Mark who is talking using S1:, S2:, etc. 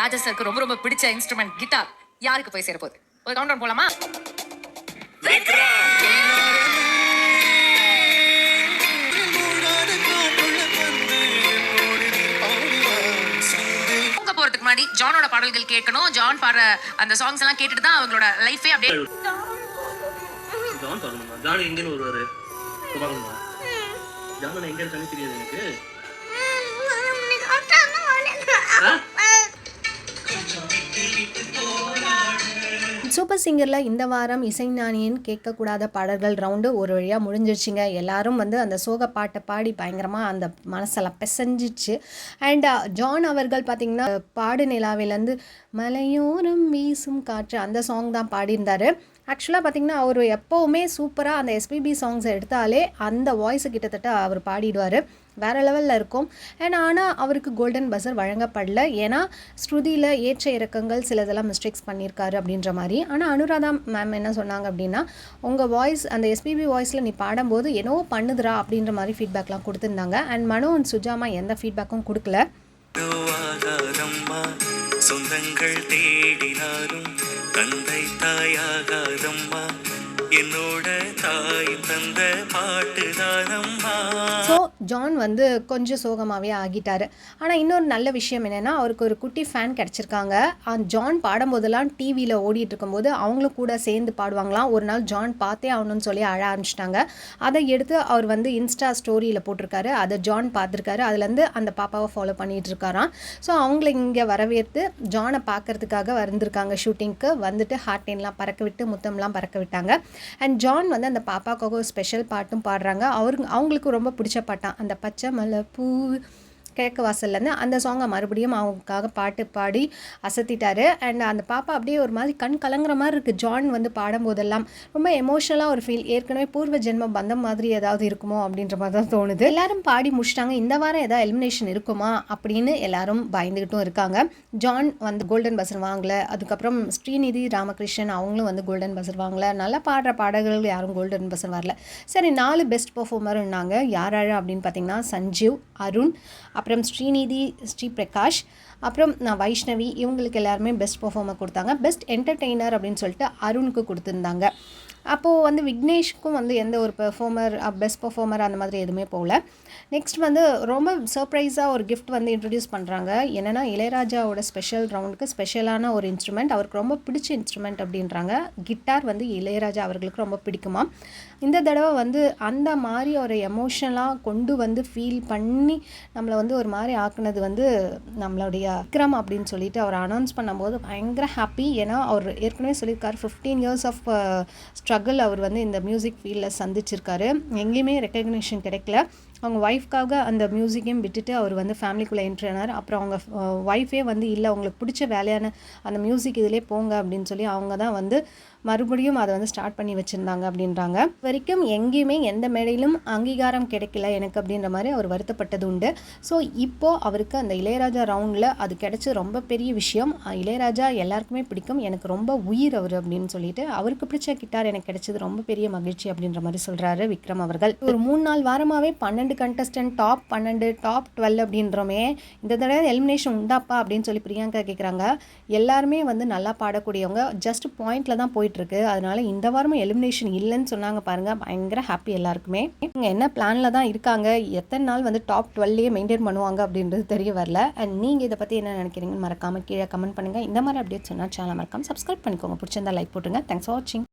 S1: ராஜா சருக்கு ரொம்ப ரொம்ப பிடிச்ச இன்ஸ்ட்ருமெண்ட் கிட்டார் யாருக்கு போய் சேர போகுது? ஒரு கவுண்ட் டவுன் போலாமா? போறதுக்கு முன்னாடி ஜானோட பாடல்கள் கேட்கணும். ஜான் பாடுற அந்த சாங்ஸ் எல்லாம் கேட்டுட்டு தான் அவங்களோட லைஃபே அப்படியே.
S2: ஜான் பாடணுமா? ஜான் எங்கன்னு வருவாரு? பாடணுமா? ஜான் எங்க இருக்கான்னு தெரியாது எனக்கு.
S3: சூப்பர் சிங்கரில் இந்த வாரம் இசைஞானியின் கேட்கக்கூடாத பாடல்கள் ரவுண்டு ஒரு வழியாக முடிஞ்சிருச்சுங்க. எல்லாரும் வந்து அந்த சோக பாட்டை பாடி பயங்கரமாக அந்த மனசெல்லாம் பிசைஞ்சிச்சு. அண்ட் ஜான் அவர்கள் பார்த்திங்கன்னா பாடு நிலாவிலேருந்து மலையோரம் வீசும் காற்று அந்த சாங் தான் பாடியிருந்தார். ஆக்சுவலாக பார்த்திங்கன்னா அவர் எப்போவுமே சூப்பராக அந்த எஸ்பிபி சாங்ஸை எடுத்தாலே அந்த வாய்ஸை கிட்டத்தட்ட அவர் பாடிடுவார், வேறு லெவலில் இருக்கும். ஆனால் அவருக்கு கோல்டன் பஸர் வழங்கப்படல. ஏன்னா ஸ்ருதியில் ஏற்ற இறக்கங்கள் சிலதெல்லாம் மிஸ்டேக்ஸ் பண்ணியிருக்காரு அப்படின்ற மாதிரி. ஆனால் அனுராதா மேம் என்ன சொன்னாங்க அப்படின்னா, உங்கள் வாய்ஸ் அந்த எஸ்பிபி வாய்ஸில் நீ பாடும்போது என்னவோ பண்ணுதுரா அப்படின்ற மாதிரி ஃபீட்பேக்லாம் கொடுத்துருந்தாங்க. அண்ட் மனோ அண்ட் சுஜாமா எந்த ஃபீட்பேக்கும் கொடுக்கல. சொந்தங்கள் தேடினாரும் தந்தை தாயாகாதம்மா, என்னோட தாய் தந்த பாட்டுதானம்மா. ஸோ ஜான் வந்து கொஞ்சம் சோகமாகவே ஆகிட்டார். ஆனால் இன்னொரு நல்ல விஷயம் என்னென்னா, அவருக்கு ஒரு குட்டி ஃபேன் கிடச்சிருக்காங்க. ஜான் பாடும்போதெல்லாம் டிவியில் ஓடிட்டு இருக்கும்போது அவங்களும் கூட சேர்ந்து பாடுவாங்களாம். ஒரு நாள் ஜான் பார்த்தே ஆகணும்னு சொல்லி அழ ஆரம்பிச்சிட்டாங்க. அதை எடுத்து அவர் வந்து இன்ஸ்டா ஸ்டோரியில் போட்டிருக்காரு. அதை ஜான் பார்த்துருக்காரு. அதுலேருந்து அந்த பாப்பாவை ஃபாலோ பண்ணிகிட்டு இருக்காராம். ஸோ அவங்கள இங்கே வரவேற்று ஜானை பார்க்கறதுக்காக வந்திருக்காங்க. ஷூட்டிங்க்கு வந்துட்டு ஹார்ட்லைன்லாம் பறக்க விட்டு முத்தம்லாம் பறக்க விட்டாங்க. அண்ட் ஜான் வந்து அந்த பாப்பாவுக்காக ஒரு ஸ்பெஷல் பாட்டும் பாடுறாங்க. அவங்களுக்கு ரொம்ப பிடிச்ச பாட்டான் அந்த பச்சை மலை பூ கிழக்கு வாசல்லேருந்து அந்த சாங்கை மறுபடியும் அவங்களுக்காக பாட்டு பாடி அசத்திட்டாரு. அண்ட் அந்த பாப்பா அப்படியே ஒரு மாதிரி கண் கலங்குற மாதிரி இருக்குது. ஜான் வந்து பாடும்போதெல்லாம் ரொம்ப எமோஷனலாக ஒரு ஃபீல். ஏற்கனவே பூர்வ ஜென்ம பந்தம் மாதிரி ஏதாவது இருக்குமோ அப்படின்ற மாதிரி தான் தோணுது. எல்லாரும் பாடி முடிச்சிட்டாங்க. இந்த வாரம் ஏதாவது எலிமினேஷன் இருக்குமா அப்படின்னு எல்லாரும் பயந்துக்கிட்டும் இருக்காங்க. ஜான் வந்து கோல்டன் பஸர் வாங்கலை. அதுக்கப்புறம் ஸ்ரீநிதி ராமகிருஷ்ணன் அவங்களும் வந்து கோல்டன் பஸர் வாங்கலை. நல்லா பாடுற பாடல்கள் யாரும் கோல்டன் பஸர் வரல. சரி, 4 பெஸ்ட் பர்ஃபார்மர் இருந்தாங்க. யார் அப்படின்னு பார்த்தீங்கன்னா சஞ்சீவ், அருண், அப்புறம் ஸ்ரீநிதி, ஸ்ரீ பிரகாஷ், அப்புறம் நான் வைஷ்ணவி, இவங்களுக்கு எல்லாருமே பெஸ்ட் பர்ஃபார்மர் கொடுத்தாங்க. பெஸ்ட் என்டர்டெய்னர் அப்படின்னு சொல்லிட்டு அருணுக்கு கொடுத்துருந்தாங்க. அப்போது வந்து விக்னேஷ்க்கும் வந்து எந்த ஒரு பெஸ்ட் பர்ஃபார்மர் அந்த மாதிரி எதுவுமே போகல. நெக்ஸ்ட் வந்து ரொம்ப சர்ப்ரைஸாக ஒரு கிஃப்ட் வந்து இன்ட்ரடியூஸ் பண்ணுறாங்க. என்னென்னா இளையராஜாவோட ஸ்பெஷல் ரவுண்டுக்கு ஸ்பெஷலான ஒரு இன்ஸ்ட்ருமெண்ட், அவருக்கு ரொம்ப பிடிச்ச இன்ஸ்ட்ருமெண்ட் அப்படின்றாங்க. கிட்டார் வந்து இளையராஜா அவர்களுக்கு ரொம்ப பிடிக்குமா. இந்த தடவை வந்து அந்த மாதிரி ஒரு எமோஷனலாக கொண்டு வந்து ஃபீல் பண்ணி நம்மளை வந்து ஒரு மாதிரி ஆக்குனது வந்து நம்மளுடைய விக்ரம் அப்படின்னு சொல்லிட்டு அவர் அனௌன்ஸ் பண்ணும்போது பயங்கர ஹாப்பி. ஏன்னா அவர் ஏற்கனவே சொல்லியிருக்காரு 15 years ஆஃப் ஸ்ட்ரகிள் அவர் வந்து இந்த மியூசிக் ஃபீல்டில் சந்திச்சிருக்காரு. எங்கேயுமே ரெக்கக்னிஷன் கிடைக்கல. அவங்க ஒய்ஃப்காக அந்த மியூசிக்கையும் விட்டுட்டு அவர் வந்து ஃபேமிலிக்குள்ளே என்ட்ரானார். அப்புறம் அவங்க ஒய்ஃபே வந்து இல்லை உங்களுக்கு பிடிச்ச வேலையான அந்த மியூசிக் இதிலே போங்க அப்படின்னு சொல்லி அவங்க தான் வந்து மறுபடியும் அதை வந்து ஸ்டார்ட் பண்ணி வச்சுருந்தாங்க அப்படின்றாங்க. வரைக்கும் எங்கேயுமே எந்த மேடையிலும் அங்கீகாரம் கிடைக்கல எனக்கு அப்படின்ற மாதிரி அவர் வருத்தப்பட்டது உண்டு. ஸோ இப்போது அவருக்கு அந்த இளையராஜா ரவுண்டில் அது கிடைச்ச ரொம்ப பெரிய விஷயம். இளையராஜா எல்லாருக்குமே பிடிக்கும், எனக்கு ரொம்ப உயிர் அவர் அப்படின்னு சொல்லிட்டு அவருக்கு பிடிச்ச கிட்டார் எனக்கு கிடைச்சது ரொம்ப பெரிய மகிழ்ச்சி அப்படின்ற மாதிரி சொல்கிறாரு விக்ரம் அவர்கள். ஒரு 3-4 வாரமாகவே 12 கண்டஸ்டன்ட், டாப் 12, டாப் 12 அப்படின்றமே இந்த தடவை எலிமினேஷன் உண்டாப்பா அப்படின்னு சொல்லி பிரியங்கா கேட்குறாங்க. எல்லாருமே வந்து நல்லா பாடக்கூடியவங்க, ஜஸ்ட் பாயிண்டில் தான் போயிட்டுருக்கு. அதனால இந்த வாரமும் எலிமினேஷன் இல்லைன்னு சொன்னாங்க பாருங்கள். பயங்கர ஹாப்பி எல்லாருக்குமே. இவங்க என்ன பிளானில் தான் இருக்காங்க, எத்தனை நாள் வந்து டாப் 12 மெயின்டைன் பண்ணுவாங்க அப்படின்றது தெரிய வரல. அண்ட் நீங்கள் இதை பற்றி என்ன நினைக்கிறீங்கன்னு மறக்காமல் கீழே கமெண்ட் பண்ணுங்கள். இந்த மாதிரி அப்டேட் சொன்னால் சேனல் மறக்காமல் சப்ஸ்கிரைப் பண்ணிக்கோங்க. பிடிச்சிருந்தா லைக் போட்டுங்க. தேங்க்ஸ் ஃபார் வாட்சிங்.